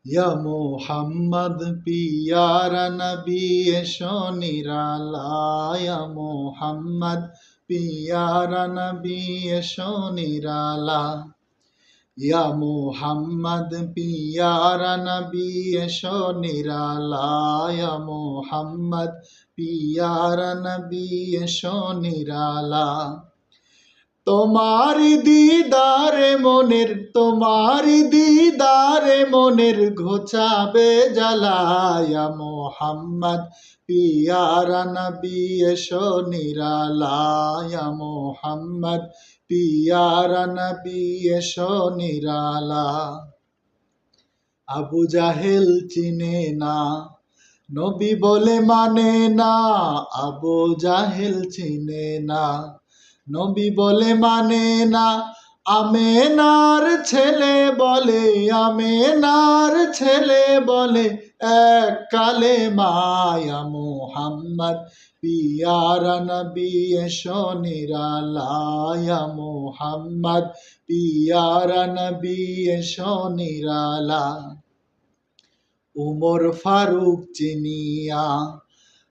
ইয়া মুহাম্মদ পিয়ারা নবী এসো নিরালা, ইয়া মুহাম্মদ পিয়ারা নবী এসো নিরালা। ইয়া মুহাম্মদ পিয়ারা নবী এসো নিরালা, ইয়া মুহাম্মদ পিয়ারা নবী এসো নিরালা। তোমারি দিদারে মনের ঘোচাবে জ্বালা, ইয়া মুহাম্মদ পিয়ারা নবী এসো নিরালা, ইয়া মুহাম্মদ পিয়ারা নবী এসো নিরালা। আবু জাহেল চিনে না, নবী বলে মানে না, আবু জাহেল চিনে না, নবী বলে মানে না। আমেনার ছেলে বলে এক কালেমা, ইয়া মুহাম্মদ পিয়ারা নবী এসো নিরালা, ইয়া মুহাম্মদ পিয়ারা নবী এসো নিরালা। উমর ফারুক চিনিয়া,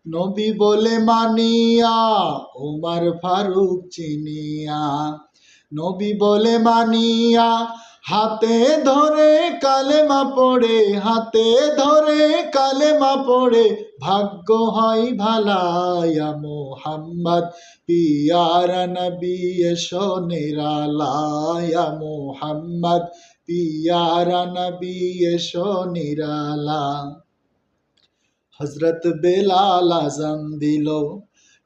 নবী বলে মানিয়া, উমর ফারুক চিনিয়া, নবী বলে মানিয়া। হাতে ধরে কালেমা পড়ে ভাগ্য হয় ভালা, ইয়া মুহাম্মদ পিয়ারা নবী এসো নিরালা, ইয়া মুহাম্মদ পিয়ারা নবী এসো নিরালা। হযরত বেলাল আযান দিল,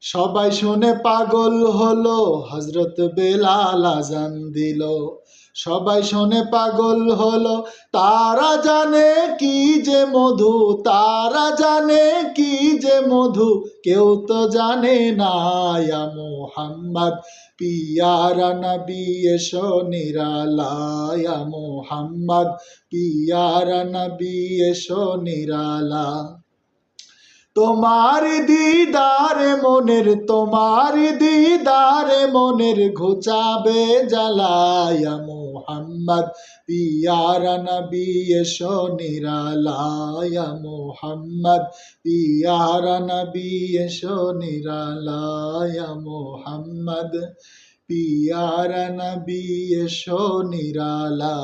সবাই শুনে পাগল হলো, হযরত বেলাল আযান দিল, সবাই শুনে পাগল হলো। তারা জানে কি যে মধু, কেউ তো জানে না, ইয়া মুহাম্মদ পিয়ারা নবী এসো নিরালা, ইয়া মুহাম্মদ পিয়ারা নবী এসো নিরালা। তোমারি দিদারে মনের ঘোচাবে জ্বালা, ইয়া মুহাম্মদ পিয়ারা নবী এসো নিরালা, ইয়া মুহাম্মদ পিয়ারা নবী এসো নিরালা, ইয়া মুহাম্মদ পিয়ারা নবী এসো নিরালা।